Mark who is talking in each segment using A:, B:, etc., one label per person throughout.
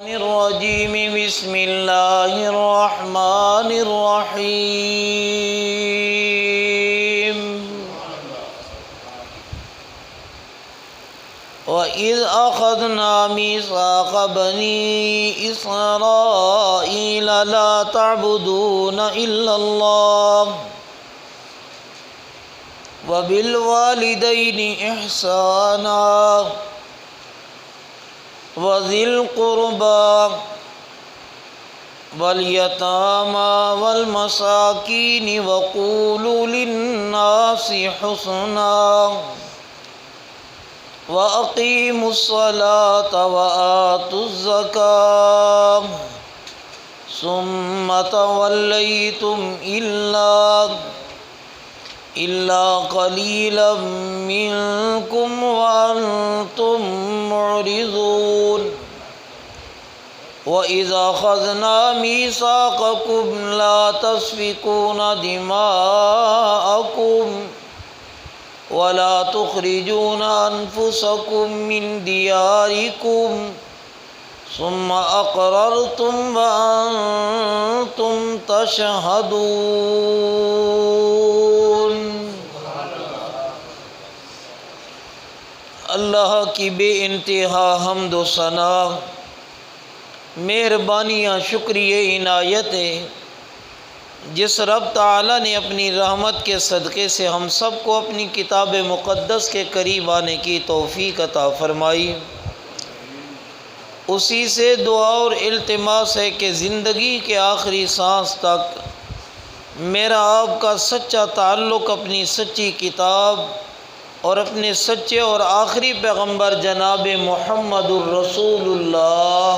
A: الرجیم بسم اللہ الرحمن الرحیم وَإِذْ أَخَذْنَا مِيثَاقَ بَنِي إِسْرَائِيلَ لَا تَعْبُدُونَ إِلَّا اللَّهَ وَبِالْوَالِدَيْنِ إِحْسَانًا وَذِي الْقُرْبَى وَالْيَتَامَى وَالْمَسَاكِينِ وَقُولُوا لِلنَّاسِ حُسْنًا وَأَقِيمُوا الصَّلَاةَ وَآتُوا الزَّكَاةَ ثُمَّ تَوَلَّيْتُمْ إِلَّا قَلِيلًا مِّنكُمْ وَأَنتُم مُّعْرِضُونَ وَإِذَا أَخَذْنَا مِيثَاقَكُمْ لَا تَسْفِكُونَ دِمَاءَكُمْ وَلَا تُخْرِجُونَ أَنفُسَكُم مِّن دِيَارِكُمْ ثُمَّ أَقْرَرْتُمْ وَأَنتُمْ تَشْهَدُونَ۔ اللہ کی بے انتہا حمد و ثنا، مہربانیاں، شکریہ، عنایتیں جس رب تعالیٰ نے اپنی رحمت کے صدقے سے ہم سب کو اپنی کتاب مقدس کے قریب آنے کی توفیق عطا فرمائی، اسی سے دعا اور التماس ہے کہ زندگی کے آخری سانس تک میرا آپ کا سچا تعلق اپنی سچی کتاب اور اپنے سچے اور آخری پیغمبر جناب محمد الرسول اللہ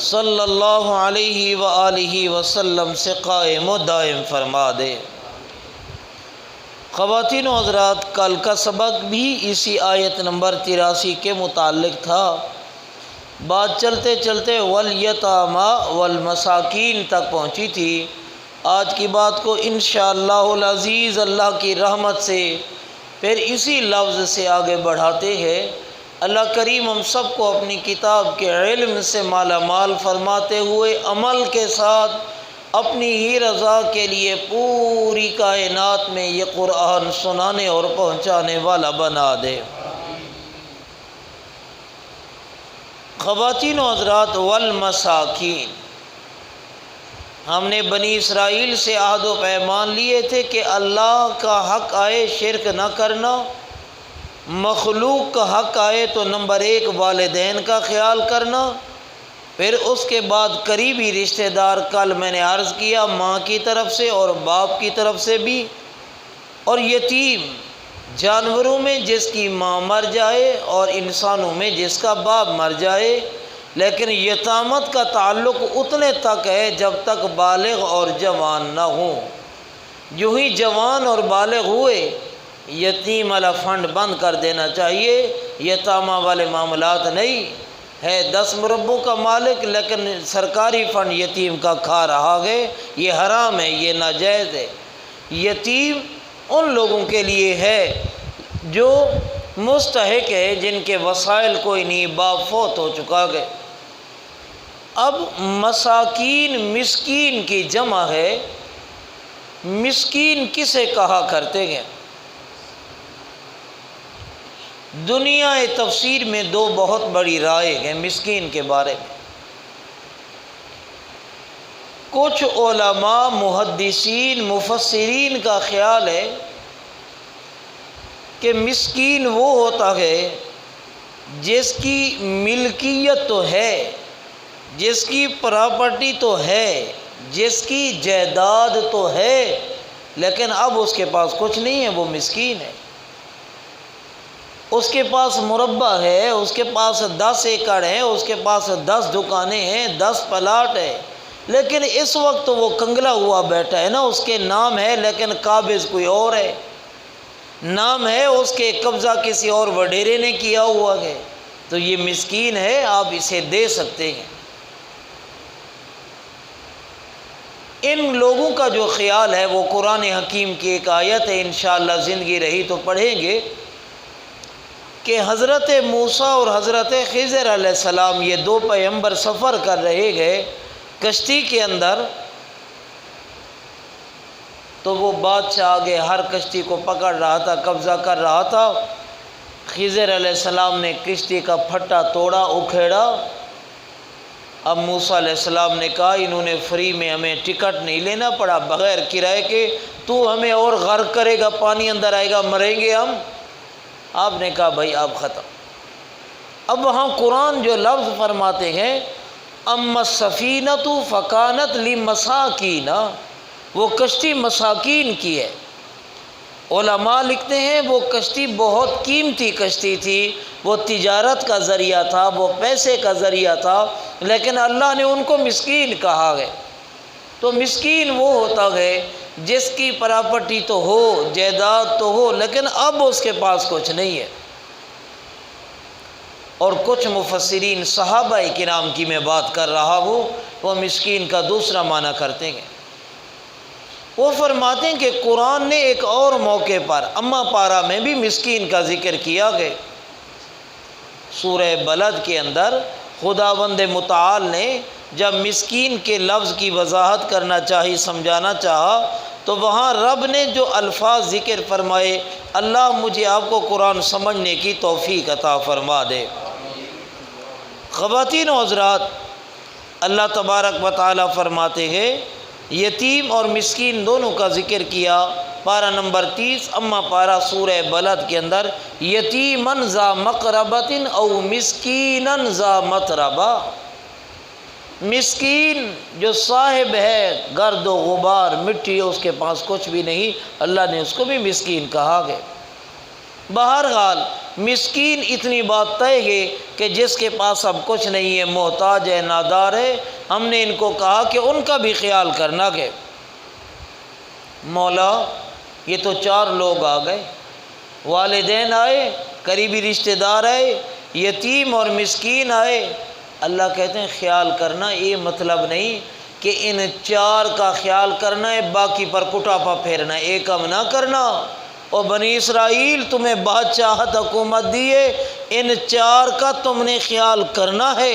A: صلی اللہ علیہ وآلہ وسلم سے قائم و دائم فرما دے۔ خواتین و حضرات، کل کا سبق بھی اسی آیت نمبر 83 کے متعلق تھا۔ بات چلتے چلتے والیتامی والمساکین تک پہنچی تھی۔ آج کی بات کو انشاءاللہ العزیز اللہ کی رحمت سے پھر اسی لفظ سے آگے بڑھاتے ہیں۔ اللہ کریم ہم سب کو اپنی کتاب کے علم سے مالا مال فرماتے ہوئے عمل کے ساتھ اپنی ہی رضا کے لیے پوری کائنات میں یہ قرآن سنانے اور پہنچانے والا بنا دے۔ خواتین و حضرات، والمساکین، ہم نے بنی اسرائیل سے عہد و پیمان لیے تھے کہ اللہ کا حق آئے شرک نہ کرنا، مخلوق کا حق آئے تو نمبر 1 والدین کا خیال کرنا، پھر اس کے بعد قریبی رشتہ دار، کل میں نے عرض کیا ماں کی طرف سے اور باپ کی طرف سے بھی، اور یتیم، جانوروں میں جس کی ماں مر جائے اور انسانوں میں جس کا باپ مر جائے، لیکن یتامت کا تعلق اتنے تک ہے جب تک بالغ اور جوان نہ ہوں۔ جو ہی جوان اور بالغ ہوئے یتیم والا فنڈ بند کر دینا چاہیے۔ یتامہ والے معاملات نہیں ہے، 10 مربوں کا مالک لیکن سرکاری فنڈ یتیم کا کھا رہا ہے، یہ حرام ہے، یہ ناجائز ہے۔ یتیم ان لوگوں کے لیے ہے جو مستحق ہے، جن کے وسائل کوئی نہیں، باپ فوت ہو چکا ہے۔ اب مساکین، مسکین کی جمع ہے۔ مسکین کسے کہا کرتے ہیں؟ دنیا تفسیر میں 2 بہت بڑی رائے ہیں مسکین کے بارے میں۔ کچھ علماء، محدثین، مفسرین کا خیال ہے کہ مسکین وہ ہوتا ہے جس کی ملکیت تو ہے، جس کی پراپرٹی تو ہے، جس کی جائیداد تو ہے، لیکن اب اس کے پاس کچھ نہیں ہے، وہ مسکین ہے۔ اس کے پاس مربع ہے، اس کے پاس 10 ایکڑ ہیں، اس کے پاس 10 دکانیں ہیں، 10 پلاٹ ہے، لیکن اس وقت وہ کنگلا ہوا بیٹھا ہے نا، اس کے نام ہے لیکن قابض کوئی اور ہے، نام ہے اس کے قبضہ کسی اور وڈیرے نے کیا ہوا ہے، تو یہ مسکین ہے، آپ اسے دے سکتے ہیں۔ ان لوگوں کا جو خیال ہے وہ قرآن حکیم کی ایک آیت ہے، انشاءاللہ زندگی رہی تو پڑھیں گے۔ کہ حضرت موسیٰ اور حضرت خضر علیہ السلام یہ دو پیغمبر سفر کر رہے گئے کشتی کے اندر، تو وہ بادشاہ آگے ہر کشتی کو پکڑ رہا تھا، قبضہ کر رہا تھا۔ خضر علیہ السلام نے کشتی کا پھٹا توڑا، اکھیڑا۔ اب موسیٰ علیہ السلام نے کہا انہوں نے فری میں ہمیں ٹکٹ نہیں لینا پڑا، بغیر کرائے کے تو ہمیں اور غرق کرے گا، پانی اندر آئے گا، مریں گے ہم۔ آپ نے کہا بھائی آپ ختم۔ اب وہاں قرآن جو لفظ فرماتے ہیں اما السفینۃ فکانت لمساکین، وہ کشتی مساکین کی ہے۔ علماء لکھتے ہیں وہ کشتی بہت قیمتی کشتی تھی، وہ تجارت کا ذریعہ تھا، وہ پیسے کا ذریعہ تھا، لیکن اللہ نے ان کو مسکین کہا ہے۔ تو مسکین وہ ہوتا ہے جس کی پراپرٹی تو ہو، جائیداد تو ہو، لیکن اب اس کے پاس کچھ نہیں ہے۔ اور کچھ مفسرین صحابہ کرام کی میں بات کر رہا ہوں، وہ مسکین کا دوسرا معنی کرتے ہیں۔ وہ فرماتے ہیں کہ قرآن نے ایک اور موقع پر اما پارہ میں بھی مسکین کا ذکر کیا گیا۔ سورہ بلد کے اندر خداوند متعال نے جب مسکین کے لفظ کی وضاحت کرنا چاہی، سمجھانا چاہا، تو وہاں رب نے جو الفاظ ذکر فرمائے، اللہ مجھے آپ کو قرآن سمجھنے کی توفیق عطا فرما دے۔ خواتین و حضرات، اللہ تبارک و تعالیٰ فرماتے ہیں یتیم اور مسکین دونوں کا ذکر کیا۔ پارہ نمبر 30 اما پارہ سورہ بلد کے اندر یتیمن ذا مقربۃ او مسکینن ذا متربہ، مسکین جو صاحب ہے گرد و غبار، مٹی، اس کے پاس کچھ بھی نہیں، اللہ نے اس کو بھی مسکین کہا گیا۔ بہرحال مسکین اتنی بات طے ہے کہ جس کے پاس اب کچھ نہیں ہے، محتاج ہے، نادار ہے، ہم نے ان کو کہا کہ ان کا بھی خیال کرنا ہے۔ مولا یہ تو 4 لوگ آ گئے، والدین آئے، قریبی رشتہ دار آئے، یتیم اور مسکین آئے۔ اللہ کہتے ہیں خیال کرنا، یہ مطلب نہیں کہ ان 4 کا خیال کرنا ہے، باقی پر کٹاپا پھیرنا ہے، ایک کم نہ کرنا۔ اور بنی اسرائیل تمہیں بادشاہت حکومت دیے، ان 4 کا تم نے خیال کرنا ہے۔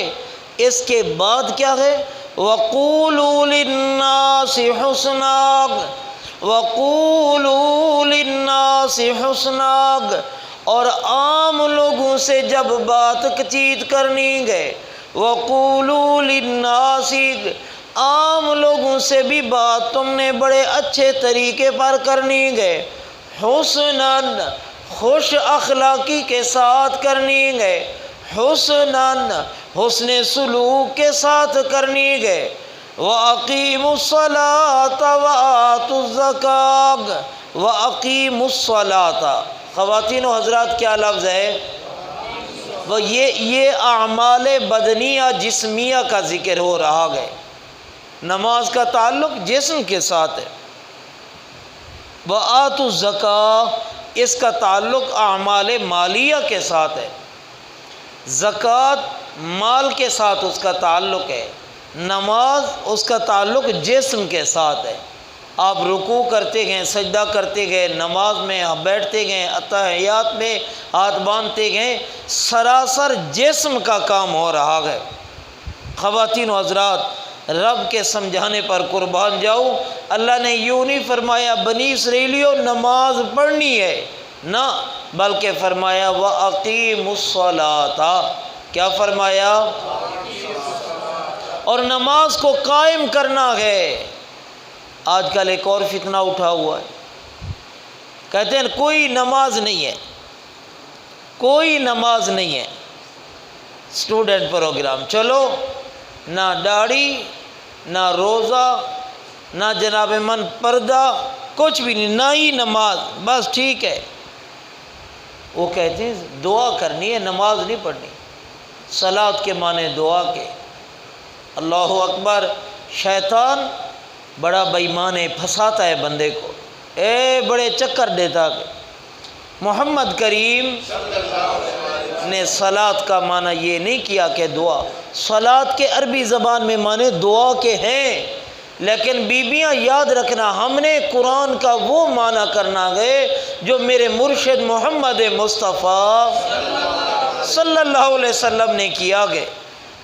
A: اس کے بعد کیا ہے؟ وَقُولُوا لِلنَّاسِ حُسْنًا، وَقُولُوا لِلنَّاسِ حُسْنًا، اور عام لوگوں سے جب بات چیت کرنی ہے، وَقُولُوا لِلنَّاسِ، عام لوگوں سے بھی بات تم نے بڑے اچھے طریقے پر کرنی ہے، حسناً، خوش اخلاقی کے ساتھ کرنی ہے، حسناً، حسن سلوک کے ساتھ کرنی ہے، وَأَقِيمُوا الصَّلَاةَ وَآتُوا الزَّكَاةَ، وَأَقِيمُوا الصَّلَاةَ۔ خواتین و حضرات کیا لفظ ہے؟ وہ یہ اعمال بدنیہ جسمیہ کا ذکر ہو رہا ہے۔ نماز کا تعلق جسم کے ساتھ ہے۔ وَآتُوا الزَّكَاةَ، اس کا تعلق اعمال مالیہ کے ساتھ ہے۔ زکوٰۃ مال کے ساتھ اس کا تعلق ہے، نماز اس کا تعلق جسم کے ساتھ ہے۔ آپ رکوع کرتے گئے، سجدہ کرتے گئے، نماز میں بیٹھتے گئے، اتحیات میں ہاتھ باندھتے گئے، سراسر جسم کا کام ہو رہا ہے۔ خواتین و حضرات، رب کے سمجھانے پر قربان جاؤ، اللہ نے یوں نہیں فرمایا بنی اسرائیلیوں نماز پڑھنی ہے، نہ، بلکہ فرمایا وَأَقِيمُوا الصَّلَاةَ، کیا فرمایا؟ اور نماز کو قائم کرنا ہے۔ آج کل ایک اور فتنہ اٹھا ہوا ہے، کہتے ہیں کوئی نماز نہیں ہے، کوئی نماز نہیں ہے، اسٹوڈنٹ پروگرام، چلو نہ داڑھی، نہ روزہ، نہ جناب من پردہ، کچھ بھی نہیں، نہ ہی نماز، بس ٹھیک ہے۔ وہ کہتے ہیں دعا کرنی ہے، نماز نہیں پڑھنی۔ صلاۃ کے معنی دعا کے۔ اللہ اکبر۔ شیطان بڑا بے ایمان ہے، پھنساتا ہے بندے کو، بڑے چکر دیتا ہے۔ محمد کریم نے صلاۃ کا معنی یہ نہیں کیا کہ دعا، صلاۃ کے عربی زبان میں معنی دعا کے ہیں، لیکن بیبیاں یاد رکھنا، ہم نے قرآن کا وہ معنی کرنا ہے جو میرے مرشد محمد مصطفیٰ صلی اللہ علیہ وسلم نے کیا گئے۔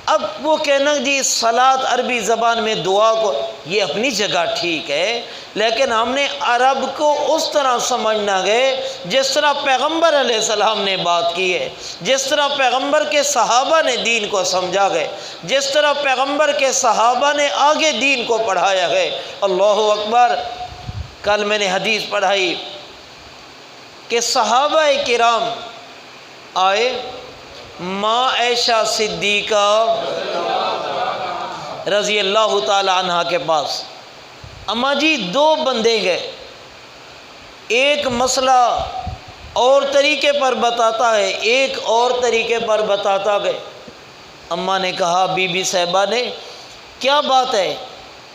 A: اب وہ کہنا جی صلاۃ عربی زبان میں دعا کو، یہ اپنی جگہ ٹھیک ہے، لیکن ہم نے عرب کو اس طرح سمجھنا ہے جس طرح پیغمبر علیہ السلام نے بات کی ہے، جس طرح پیغمبر کے صحابہ نے دین کو سمجھا گئے، جس طرح پیغمبر کے صحابہ نے آگے دین کو پڑھایا ہے۔ اللہ اکبر۔ کل میں نے حدیث پڑھائی کہ صحابہ کرام آئے ماں عائشہ صدیقہ رضی اللہ تعالی عنہا کے پاس، اماں جی دو بندے گئے، ایک مسئلہ اور طریقے پر بتاتا ہے، ایک اور طریقے پر بتاتا گئے۔ اماں نے کہا، بی بی صاحبہ نے، کیا بات ہے؟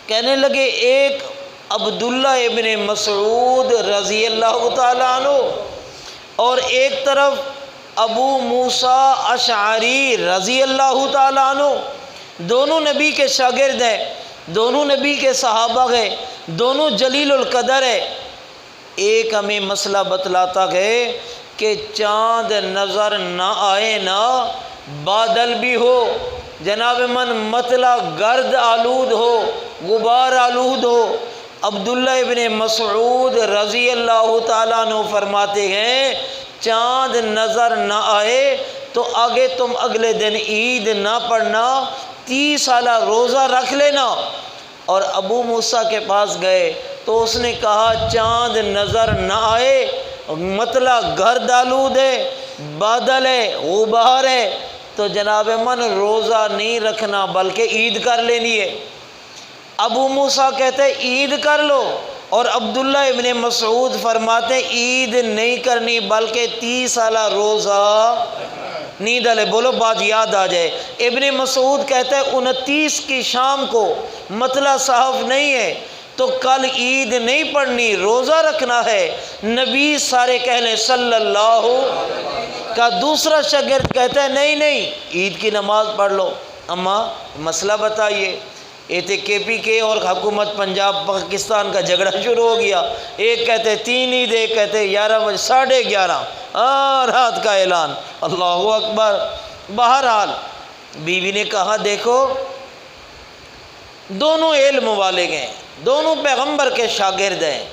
A: کہنے لگے ایک عبداللہ ابن مسعود رضی اللہ تعالیٰ عنہ اور ایک طرف ابو موسیٰ اشعری رضی اللہ تعالیٰ عنہ، دونوں نبی کے شاگرد ہیں، دونوں نبی کے صحابہ ہیں، دونوں جلیل القدر ہے۔ ایک ہمیں مسئلہ بتلاتا ہے کہ چاند نظر نہ آئے نا، بادل بھی ہو، جناب من مطلع گرد آلود ہو، غبار آلود ہو۔ عبداللہ ابن مسعود رضی اللہ تعالیٰ عنہ فرماتے ہیں چاند نظر نہ آئے تو آگے تم اگلے دن عید نہ پڑھنا، 30 سالہ روزہ رکھ لینا۔ اور ابو موسیٰ کے پاس گئے تو اس نے کہا چاند نظر نہ آئے، مطلع گرد آلود ہے، بادل ہے، غبار ہے، تو جناب من روزہ نہیں رکھنا بلکہ عید کر لینی ہے۔ ابو موسیٰ کہتے عید کر لو، اور عبداللہ ابن مسعود فرماتے عید نہیں کرنی بلکہ 30 سالہ روزہ نہیں ڈالے۔ بولو بات یاد آ جائے۔ ابن مسعود کہتے ہیں 29 کی شام کو مطلع صاف نہیں ہے تو کل عید نہیں پڑھنی، روزہ رکھنا ہے۔ نبی سارے کہہ لیں صلی اللہ کا دوسرا شاگرد کہتا ہے نہیں نہیں عید کی نماز پڑھ لو۔ اماں مسئلہ بتائیے۔ کے پی کے اور حکومت پنجاب پاکستان کا جھگڑا شروع ہو گیا، ایک کہتے 3 عید، ایک کہتے 11 بجے 11:30 رات کا اعلان۔ اللہ اکبر۔ بہرحال بیوی نے کہا دیکھو دونوں علم والے ہیں، دونوں پیغمبر کے شاگرد ہیں،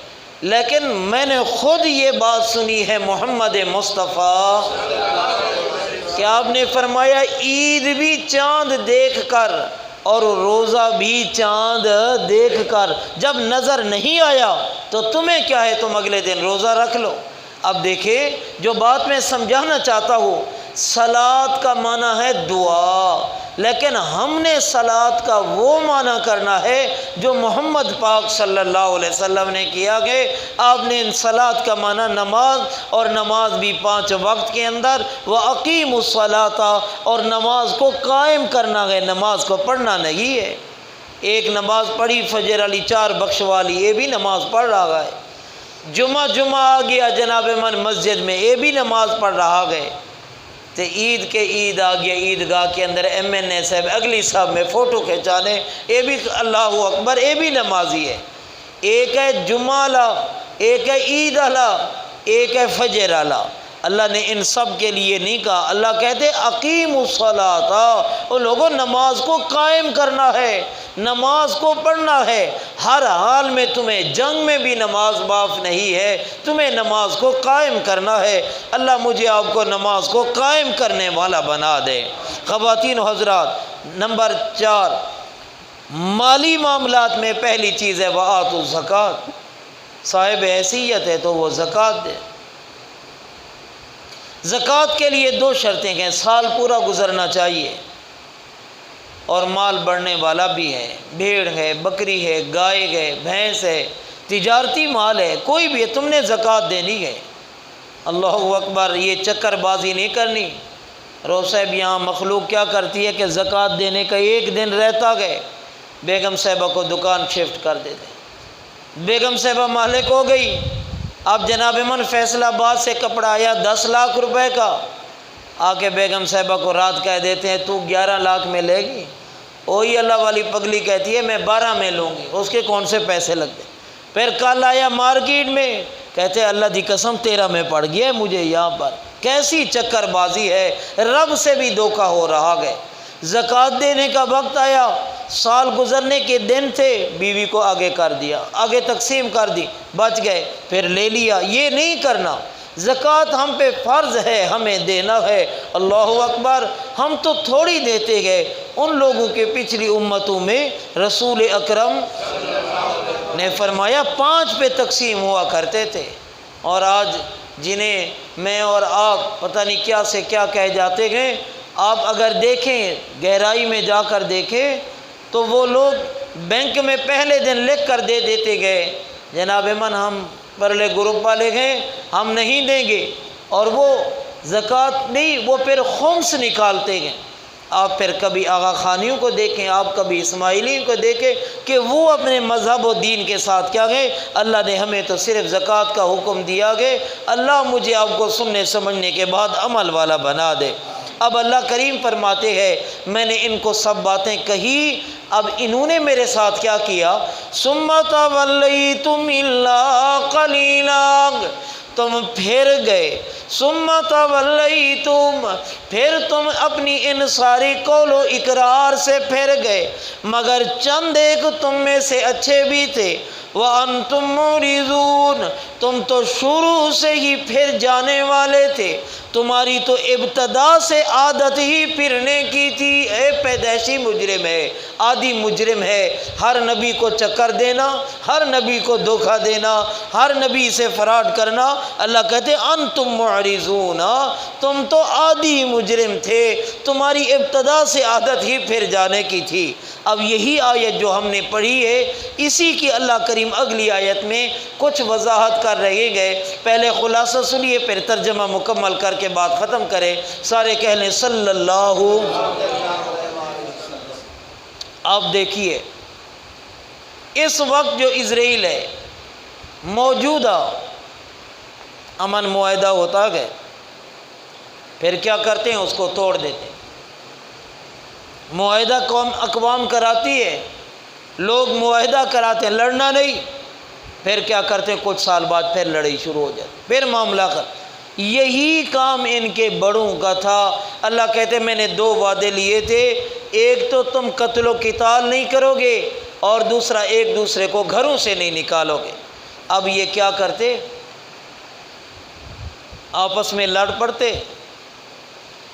A: لیکن میں نے خود یہ بات سنی ہے محمد مصطفیٰ کہ آپ نے فرمایا عید بھی چاند دیکھ کر اور روزہ بھی چاند دیکھ کر، جب نظر نہیں آیا تو تمہیں کیا ہے، تم اگلے دن روزہ رکھ لو۔ اب دیکھیں جو بات میں سمجھانا چاہتا ہوں، صلاۃ کا معنی ہے دعا، لیکن ہم نے صلاۃ کا وہ معنی کرنا ہے جو محمد پاک صلی اللہ علیہ وسلم نے کیا کہ آپ نے صلاۃ کا معنی نماز، اور نماز بھی 5 وقت کے اندر، وَأَقِيمُوا الصَّلَاةَ، اور نماز کو قائم کرنا ہے، نماز کو پڑھنا نہیں ہے۔ ایک نماز پڑھی فجر علی 4 بخش والی، یہ بھی نماز پڑھ رہا ہے۔ جمعہ آ گیا جناب من مسجد میں، یہ بھی نماز پڑھ رہا ہے۔ تو عید آ گیا، عیدگاہ کے اندر ایم این اے صاحب اگلی صاحب میں فوٹو کھینچانے، یہ بھی اللہ اکبر، یہ بھی نمازی ہے۔ ایک ہے جمعہ والا، ایک ہے عید والا، ایک ہے فجر والا۔ اللہ نے ان سب کے لیے نہیں کہا، اللہ کہتے اقیموا الصلاۃ، ان لوگوں نماز کو قائم کرنا ہے، نماز کو پڑھنا ہے، ہر حال میں تمہیں جنگ میں بھی نماز معاف نہیں ہے، تمہیں نماز کو قائم کرنا ہے۔ اللہ مجھے آپ کو نماز کو قائم کرنے والا بنا دے۔ خواتین و حضرات، نمبر 4 مالی معاملات میں پہلی چیز ہے وآتوا الزکوٰۃ، صاحب حیثیت ہے تو وہ زکوٰۃ دے۔ زکوٰۃ کے لیے 2 شرطیں ہیں، سال پورا گزرنا چاہیے اور مال بڑھنے والا بھی ہے، بھیڑ ہے، بکری ہے، گائے ہے، بھینس ہے، تجارتی مال ہے، کوئی بھی ہے، تم نے زکوٰۃ دینی ہے۔ اللہ اکبر، یہ چکر بازی نہیں کرنی۔ رو صاحب یہاں مخلوق کیا کرتی ہے کہ زکوٰۃ دینے کا 1 دن رہتا گئے، بیگم صاحبہ کو دکان شفٹ کر دیتے، بیگم صاحبہ مالک ہو گئی، اب جناب من فیصل آباد سے کپڑا آیا 10 لاکھ روپے کا، آ کے بیگم صاحبہ کو رات کہہ دیتے ہیں تو 11 لاکھ میں لے گی، وہی اللہ والی پگلی کہتی ہے میں 12 میں لوں گی، اس کے کون سے پیسے لگتے۔ پھر کل آیا مارکیٹ میں، کہتے اللہ دی قسم 13 میں پڑ گیا ہے مجھے یہاں پر۔ کیسی چکر بازی ہے، رب سے بھی دھوکہ ہو رہا ہے۔ زکوٰۃ دینے کا وقت آیا، سال گزرنے کے دن تھے، بیوی کو آگے کر دیا، آگے تقسیم کر دی، بچ گئے، پھر لے لیا۔ یہ نہیں کرنا، زکوٰۃ ہم پہ فرض ہے، ہمیں دینا ہے۔ اللہ اکبر، ہم تو تھوڑی دیتے گئے، ان لوگوں کے پچھلی امتوں میں رسول اکرم نے فرمایا 5 پہ تقسیم ہوا کرتے تھے، اور آج جنہیں میں اور آپ پتہ نہیں کیا سے کیا کہہ جاتے گئے، آپ اگر دیکھیں گہرائی میں جا کر دیکھیں تو وہ لوگ بینک میں پہلے دن لکھ کر دے دیتے گئے جناب من ہم پرلے گروپ والے ہیں ہم نہیں دیں گے، اور وہ زکوٰۃ نہیں، وہ پھر خمس نکالتے گئے۔ آپ پھر کبھی آغا خانیوں کو دیکھیں، آپ کبھی اسماعیلیوں کو دیکھیں کہ وہ اپنے مذہب و دین کے ساتھ کیا گئے، اللہ نے ہمیں تو صرف زکوٰۃ کا حکم دیا گئے، اللہ مجھے آپ کو سننے سمجھنے کے بعد عمل والا بنا دے۔ اب اللہ کریم فرماتے ہیں میں نے ان کو سب باتیں کہی، اب انہوں نے میرے ساتھ کیا کیا، ثم تولیتم الا قلیلا، تم پھر گئے، ثم تولیتم، پھر تم اپنی ان ساری قول و اقرار سے پھر گئے، مگر چند ایک تم میں سے اچھے بھی تھے، وَأَنْتُمْ مُعْرِضُونَ، تم تو شروع سے ہی پھر جانے والے تھے، تمہاری تو ابتدا سے عادت ہی پھرنے کی تھی۔ اے پیدائشی مجرم ہے، عادی مجرم ہے، ہر نبی کو چکر دینا، ہر نبی کو دھوکہ دینا، ہر نبی سے فراڈ کرنا۔ اللہ کہتے انتم معرضون، تم تو عادی مجرم تھے، تمہاری ابتدا سے عادت ہی پھر جانے کی تھی۔ اب یہی آیت جو ہم نے پڑھی ہے، اسی کی اللہ کریم اگلی آیت میں کچھ وضاحت کر رہے گئے۔ پہلے خلاصہ سنیے، پھر ترجمہ مکمل کر کے بات ختم کریں۔ سارے کہہ لیں صلی اللہ۔ آپ دیکھیے اس وقت جو اسرائیل ہے، موجودہ امن معاہدہ ہوتا ہے، پھر کیا کرتے ہیں، اس کو توڑ دیتے ہیں۔ معاہدہ قوم اقوام کراتی ہے، لوگ معاہدہ کراتے ہیں، لڑنا نہیں، پھر کیا کرتے ہیں، کچھ سال بعد پھر لڑائی شروع ہو جاتی، پھر معاملہ کر۔ یہی کام ان کے بڑوں کا تھا۔ اللہ کہتے ہیں میں نے 2 وعدے لیے تھے، ایک تو تم قتل و قتال نہیں کرو گے، اور دوسرا ایک دوسرے کو گھروں سے نہیں نکالو گے۔ اب یہ کیا کرتے، آپس میں لڑ پڑتے،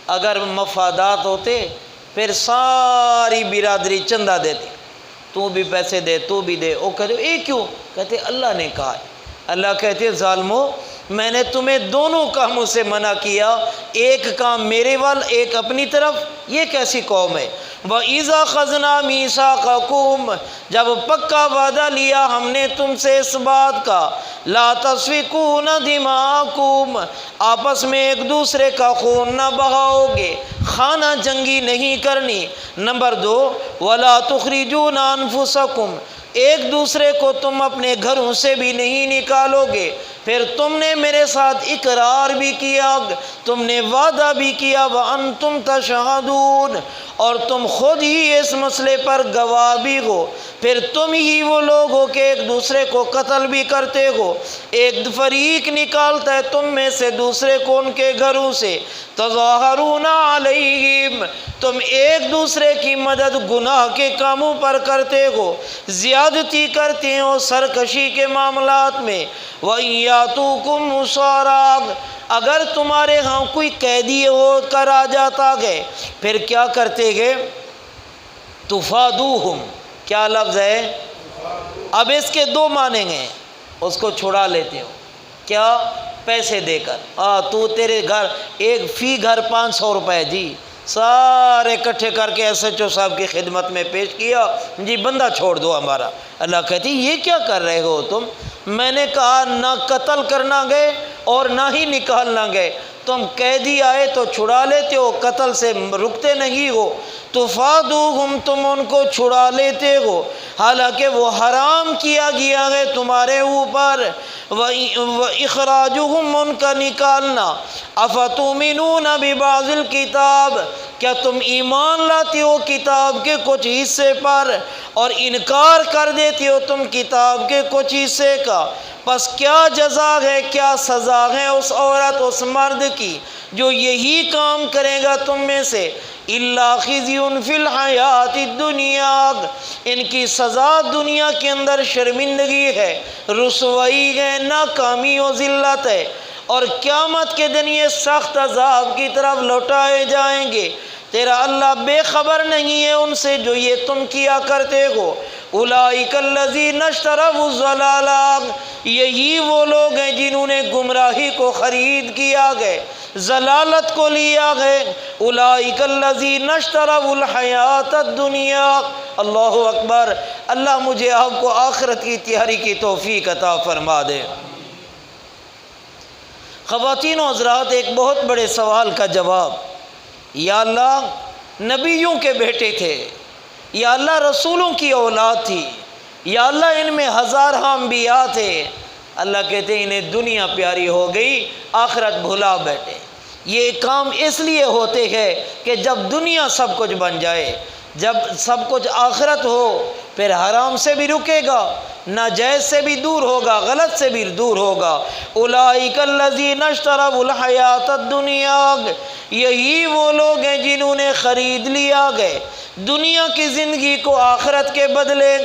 A: اگر مفادات ہوتے پھر ساری برادری چندہ دیتی، تو بھی پیسے دے، تو بھی دے۔ وہ کہتے اے کیوں، کہتے اللہ نے کہا ہے۔ اللہ کہتے ظالمو، میں نے تمہیں دونوں کاموں سے منع کیا، ایک کام میرے وال، ایک اپنی طرف۔ یہ کیسی قوم ہے؟ وَإِذَا خَذْنَا مِيثَاقَكُمْ، جب پکا وعدہ لیا ہم نے تم سے اس بات کا، لَا تَسْفِكُونَ دِمَاءَكُمْ، آپس میں ایک دوسرے کا خون نہ بہاؤ گے، خانہ جنگی نہیں کرنی۔ نمبر 2، وَلَا تُخْرِجُونَ أَنفُسَكُمْ، ایک دوسرے کو تم اپنے گھروں سے بھی نہیں نکالو گے۔ پھر تم نے میرے ساتھ اقرار بھی کیا، تم نے وعدہ بھی کیا، وَأَنْتُمْ تَشْهَدُونَ، اور تم خود ہی اس مسئلے پر گواہ بھی ہو۔ پھر تم ہی وہ لوگ ہو کہ ایک دوسرے کو قتل بھی کرتے ہو، ایک فریق نکالتا ہے تم میں سے دوسرے کو ان کے گھروں سے، تظاہرون علیہم، تم ایک دوسرے کی مدد گناہ کے کاموں پر کرتے ہو، زیادتی کرتے ہو سرکشی کے معاملات میں۔ وَإِن يَأْتُوكُمْ أُسَارَىٰ، اگر تمہارے ہاں کوئی قیدی ہو کر آ جاتا گئے، پھر کیا کرتے گئے، تُفَادُوهُمْ، کیا لفظ ہے، اب اس کے 2 معنی ہیں، اس کو چھڑا لیتے ہو، کیا، پیسے دے کر، تو تیرے گھر ایک فی گھر 500 روپے، جی سارے اکٹھے کر کے ایس ایچ او صاحب کی خدمت میں پیش کیا، جی بندہ چھوڑ دو ہمارا۔ اللہ کہتی یہ کیا کر رہے ہو تم، میں نے کہا نہ قتل کرنا گئے اور نہ ہی نکالنا گئے، تم قیدی آئے تو چھڑا لیتے ہو، قتل سے رکتے نہیں ہو، تفادوہم، تم ان کو چھڑا لیتے ہو، حالانکہ وہ حرام کیا گیا ہے تمہارے اوپر، وَإِخْرَاجُهُمْ، ان کا نکالنا، اَفَتُؤْمِنُونَ بِبَعْضِ الْكِتَابِ، کیا تم ایمان لاتے ہو کتاب کے کچھ حصے پر اور انکار کر دیتے ہو تم کتاب کے کچھ حصے کا؟ پس کیا جزا ہے، کیا سزا ہے اس عورت، اس مرد کی جو یہی کام کرے گا تم میں سے؟ الا خزی فی الحیات الدنیا، ان کی سزا دنیا کے اندر شرمندگی ہے، رسوائی ہے، ناکامی و ذلت ہے، اور قیامت کے دن یہ سخت عذاب کی طرف لوٹائے جائیں گے۔ تیرا اللہ بے خبر نہیں ہے ان سے جو یہ تم کیا کرتے ہو۔ اولئک الذین اشتروا الضلالہ، یہی وہ لوگ ہیں جنہوں نے گمراہی کو خرید کیا گئے، ضلالت کو لیا گئے۔ اولئک الذین اشتروا الحیات الدنیا۔ اللہ اکبر۔ اللہ مجھے آپ کو آخرت کی تیاری کی توفیق عطا فرما دے۔ خواتین و حضرات، ایک بہت بڑے سوال کا جواب، یا اللہ نبیوں کے بیٹے تھے، یا اللہ رسولوں کی اولاد تھی، یا اللہ ان میں ہزارہ انبیاء تھے، اللہ کہتے ہیں انہیں دنیا پیاری ہو گئی، آخرت بھلا بیٹھے۔ یہ کام اس لیے ہوتے ہیں کہ جب دنیا سب کچھ بن جائے، جب سب کچھ آخرت ہو، پھر حرام سے بھی رکے گا، ناجائز سے بھی دور ہوگا، غلط سے بھی دور ہوگا۔ اولئک الذین اشتروا الحیات الدنیا، یہی وہ لوگ ہیں جنہوں نے خرید لیا گئے دنیا کی زندگی کو آخرت کے بدلے،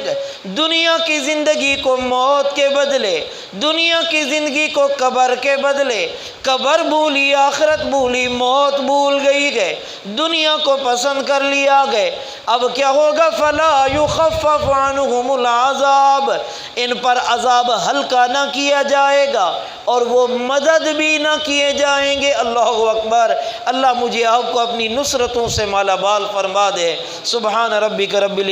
A: دنیا کی زندگی کو موت کے بدلے، دنیا کی زندگی کو قبر کے بدلے۔ قبر بھولی، آخرت بھولی، موت بھول گئی گئے، دنیا کو پسند کر لیا گئے۔ اب کیا ہوگا؟ فلا یخفف عنہم العذاب، ان پر عذاب ہلکا نہ کیا جائے گا اور وہ مدد بھی نہ کیے جائیں گے۔ اللہ اکبر۔ اللہ مجھے آپ کو اپنی نصرتوں سے مالا مال فرما دے۔ سبحان ربک رب